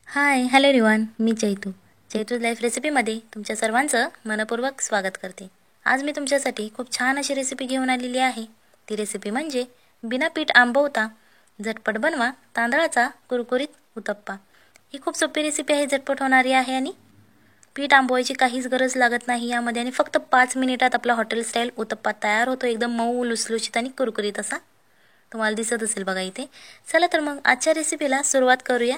Hi hello everyone, मी Chaitu life रेसिपीमध्ये तुमच्या सर्वांचं मनपूर्वक स्वागत करते। आज मी तुमच्यासाठी खूप छान अशी रेसिपी घेऊन आलेली आहे। ती रेसिपी म्हणजे बिना पीठ आंबवता झटपट बनवा तांदळाचा कुरकुरीत उत्तप्पा। ही खूप सोपी रेसिपी आहे, झटपट होणारी आहे आणि पीठ आंबवायची काहीच गरज लागत नाही यामध्ये आणि फक्त 5 मिनिटात आपला हॉटेल स्टाईल उत्तप्पा तयार होतो। एकदम मऊ लुसलुशीत आणि कुरकुरीत असा तुम्हाला दिसत असेल बघा इथे। चला तर मग आजच्या रेसिपीला सुरुवात करूया।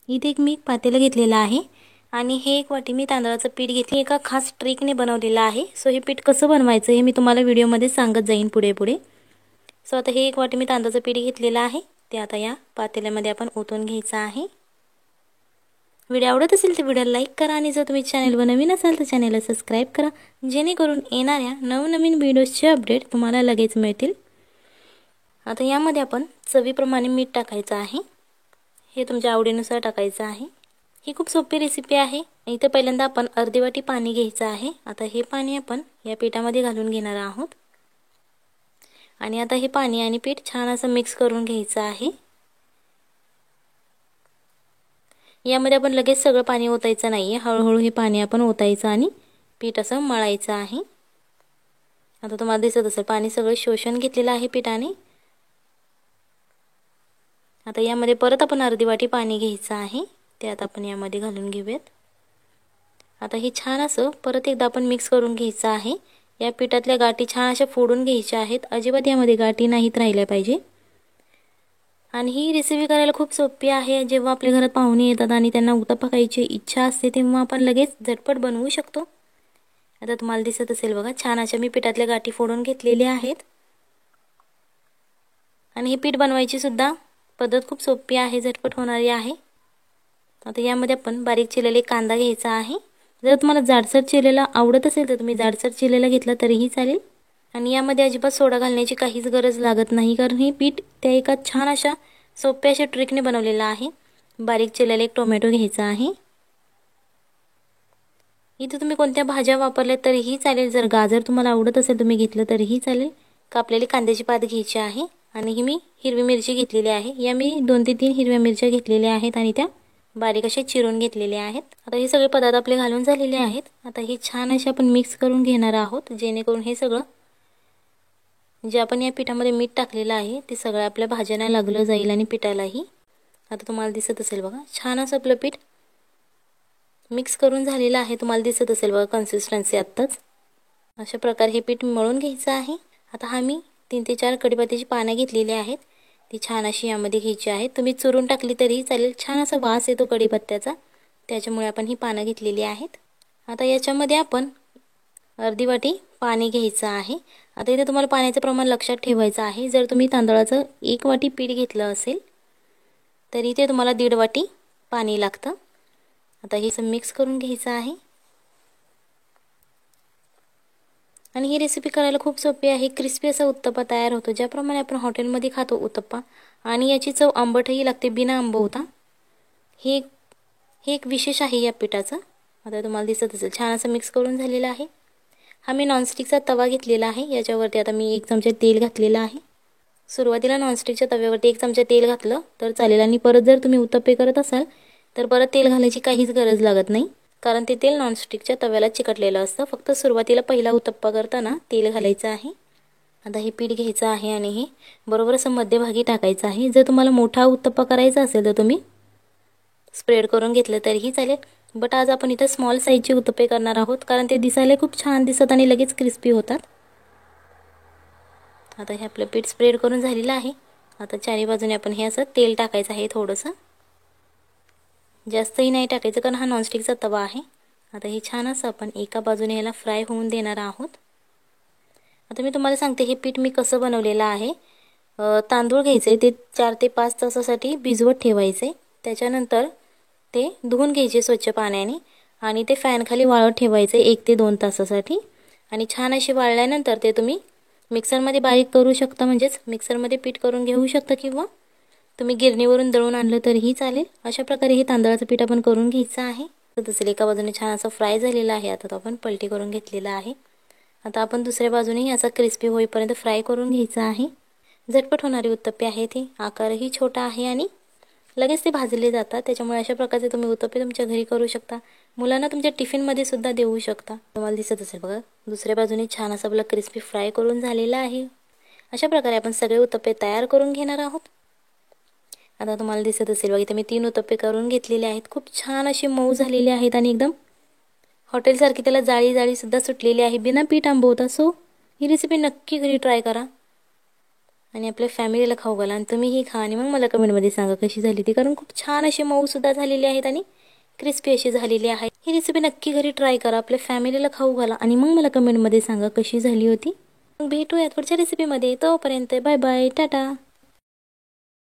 इथे एक मी पातेलं घेतलेलं आहे आणि हे एक वाटी मी तांदळाचं पीठ घेतले, एका खास ट्रिकने बनवलेलं आहे। सो हे पीठ कसं बनवायचं हे मी तुम्हाला व्हिडिओमध्ये सांगत जाईन पुढे। सो आता हे एक वाटी मी तांदळाचं पीठ घेतलेलं आहे, ते आता या पातेल्यामध्ये आपण ओतून घ्यायचं आहे। व्हिडिओ आवडत असेल तर व्हिडिओला लाईक करा आणि जर तुम्ही चॅनलवर नवीन असाल तर चॅनलला सबस्क्राइब करा, जेणेकरून येणाऱ्या नवनवीन व्हिडिओजचे अपडेट तुम्हाला लगेच मिळतील। आता यामध्ये आपण चवीप्रमाणे मीठ टाकायचं आहे, हे तुमच्या आवडीनुसार टाकायचं आहे। ही खूप सोपी रेसिपी आहे। इथे पहिल्यांदा आपण अर्धी वाटी पाणी घ्यायचं आहे। आता हे पाणी आपण या पिठामध्ये घालून घेणार आहोत आणि आता हे पाणी आणि पीठ छान असं मिक्स करून घ्यायचं आहे। यामध्ये आपण लगेच सगळं पाणी ओतायचं नाहीये, हळूहळू हे पाणी आपण ओतायचं आणि पीठ असं मळायचं आहे। आता तुम्हाला दिसत असेल पाणी सगळं शोषून घेतलेलं आहे पिठाने। आता यामध्ये परत आपण अर्धी वाटी पाणी घ्यायचं आहे, ते आता आपण यामध्ये घालून घेऊयात। आता हे छान असं परत एकदा आपण मिक्स करून घ्यायचं आहे। या पिठातल्या गाठी छान अशा फोडून घ्यायच्या आहेत, अजिबात यामध्ये गाठी नाहीत राहिल्या पाहिजे। आणि ही रेसिपी करायला खूप सोपी आहे। जेव्हा आपल्या घरात पाहुणे येतात आणि त्यांना उत्तप्पा खायची इच्छा असते तेव्हा आपण लगेच झटपट बनवू शकतो। आता तुम्हाला दिसत असेल बघा, छान अशा मी पिठातल्या गाठी फोडून घेतलेल्या आहेत आणि हे पीठ बनवायची सुद्धा पद्धत खूप सोपी आहे, झटपट होणारी आहे। आता यामध्ये आपण बारीक चिरलेला कांदा घ्यायचा आहे। जर तुम्हाला जाडसर चिरलेला आवडत असेल तर तुम्ही जाडसर चिरलेला घेतला तरीही चालेल। आणि यामध्ये अजिबात सोडा घालण्याची काहीच गरज लागत नाही, कारण हे पीठ त्या एका छान अशा सोप्या अशा ट्रिकने बनवलेलं आहे। बारीक चिरलेला एक टोमॅटो घ्यायचा आहे। इथे तुम्ही कोणत्या भाज्या वापरल्या तरीही चालेल, जर गाजर तुम्हाला आवडत असेल तुम्ही घेतलं तरीही चालेल। कापलेली कांद्याची पात घ्यायची आहे आणि ही मी हिरवी मिरची घेतलेली आहे। या मी 2 ते 3 हिरव्या मिरच्या घेतलेल्या आहेत आणि त्या बारीक असे चिरून घेतलेले आहेत। आता हे सगळे पदार्थ आपले घालून झालेले आहेत। आता हे छान असे आपण मिक्स करून घेणार आहोत, जेणेकरून हे सगळं जे आपण या पिठामध्ये मीठ टाकलेलं आहे ते सगळं आपल्या भाज्यांना लागलं जाईल आणि पिठालाही। आता तुम्हाला दिसत असेल बघा, छान असं आपलं पीठ मिक्स करून झालेलं आहे। तुम्हाला दिसत असेल बघा कन्सिस्टन्सी आत्ताच अशा प्रकारे हे पीठ मळून घ्यायचं आहे। आता हा मी 3 ते 4 कढीपत्त्याची पाने घेतलेली आहेत, ती छान अशी यामध्ये घ्यायची आहेत। तुम्ही चुरून टाकली तरीही चालेल, छान असा वास येतो कढीपत्त्याचा, त्याच्यामुळे आपण ही पाने घेतलेली आहेत। आता याच्यामध्ये आपण अर्धी वाटी पाणी घ्यायचं आहे। आता इथे तुम्हाला पाण्याचं प्रमाण लक्षात ठेवायचं आहे। जर तुम्ही तांदळाचं 1 वाटी पीठ घेतलं असेल तर इथे तुम्हाला 1.5 वाटी पाणी लागतं। आता हे सगळं मिक्स करून घ्यायचं आहे आणि ही रेसिपी करायला खूप सोपी आहे। क्रिस्पी असा उत्तप्पा तयार होतो, ज्याप्रमाणे आपण हॉटेलमध्ये खातो उत्तप्पा, आणि याची चव आंबटही लागते बिना आंबवता। हे एक विशेष आहे या पिठाचं। आता तुम्हाला दिसत असेल छान असं मिक्स करून झालेलं आहे। हा मी नॉनस्टिकचा तवा घेतलेला आहे, याच्यावरती आता मी 1 चमचा तेल घातलेला आहे। सुरुवातीला नॉनस्टिकच्या तव्यावरती 1 चमचा तेल घातलं तर चालेल, आणि परत जर तुम्ही उत्तप्पे करत असाल तर परत तेल घालायची काहीच गरज लागत नाही, कारण ते तेल नॉनस्टिकच्या तव्याला चिकटलेलं असतं। फक्त सुरुवातीला पहिला उत्तप्पा करताना तेल घालायचं आहे। आता हे पीठ घ्यायचं आहे आणि हे बरोबर असं मध्यभागी टाकायचं आहे। जर तुम्हाला मोठा उत्तप्पा करायचा असेल तर तुम्ही स्प्रेड करून घेतलं तरीही चालेल, बट आज आपण इथे स्मॉल साईजचे उत्तप्पे करणार आहोत, कारण ते दिसायला खूप छान दिसत आणि लगेच क्रिस्पी होतात। आता हे आपलं पीठ स्प्रेड करून झालेलं आहे। आता चारी बाजूने आपण हे असं तेल टाकायचं आहे, थोडंसं, जास्तही नाही टाकायचं कारण हा नॉनस्टिकचा तवा आहे। आता हे छान असं आपण एका बाजूने याला फ्राय होऊन देणार आहोत। आता मी तुम्हाला सांगते हे पीठ मी कसं बनवलेलं आहे। तांदूळ घ्यायचे, ते 4 ते 5 तासासाठी भिजवत ठेवायचे, त्याच्यानंतर ते धुवून घ्यायचे स्वच्छ पाण्याने आणि ते फॅनखाली वाळत ठेवायचे 1 ते 2 तासासाठी। आणि छान असे वाळल्यानंतर ते तुम्ही मिक्सरमध्ये बारीक करू शकता, म्हणजेच मिक्सरमध्ये पीठ करून घेऊ शकता, किंवा तुम्ही गिरणीवरून दळून आणलं तरीही चालेल। अशा प्रकारे हे तांदळाचं पीठ आपण करून घ्यायचं आहे। तसं एका बाजूने छान असं फ्राय झालेलं आहे, आता तो आपण पलटी करून घेतलेला आहे। आता आपण दुसऱ्या बाजूनेही असा क्रिस्पी होईपर्यंत फ्राय करून घ्यायचा आहे। झटपट होणारी उत्तप्पे आहे, ते आकारही छोटा आहे आणि लगेच ते भाजले जातात. त्याच्यामुळे अशा प्रकारचे तुम्ही उत्तप्पे तुमच्या घरी करू शकता. मुलांना तुमच्या टिफिनमध्ये सुद्धा देऊ शकता. तुम्हाला दिसत असेल बघा, दुसऱ्या बाजूने छान असा आपला क्रिस्पी फ्राय करून झालेला आहे. अशा प्रकारे आपण सगळे उत्तप्पे तयार करून घेणार आहोत. आता तुम्हाला दिसत असेल बघा, इथे मी 3 उत्तप्पे करून घेतलेले आहेत. खूप छान असे मऊ झालेले आहेत आणि एकदम हॉटेलसारखी त्याला जाळी सुद्धा सुटलेली आहे, बिना पीठ आंबवता. सो ही रेसिपी नक्की घरी ट्राय करा आणि आपल्या फॅमिलीला खाऊ घाला. आणि तुम्हीही खा आणि मग मला कमेंटमध्ये सांगा कशी झाली ती, कारण खूप छान असे मऊ सुद्धा झालेले आहेत आणि क्रिस्पी अशी झालेली आहे. ही रेसिपी नक्की घरी ट्राय करा, आपल्या फॅमिलीला खाऊ घाला आणि मग मला कमेंटमध्ये सांगा कशी झाली होती. मग भेटूयात पुढच्या रेसिपीमध्ये. तोपर्यंत बाय बाय, टाटा.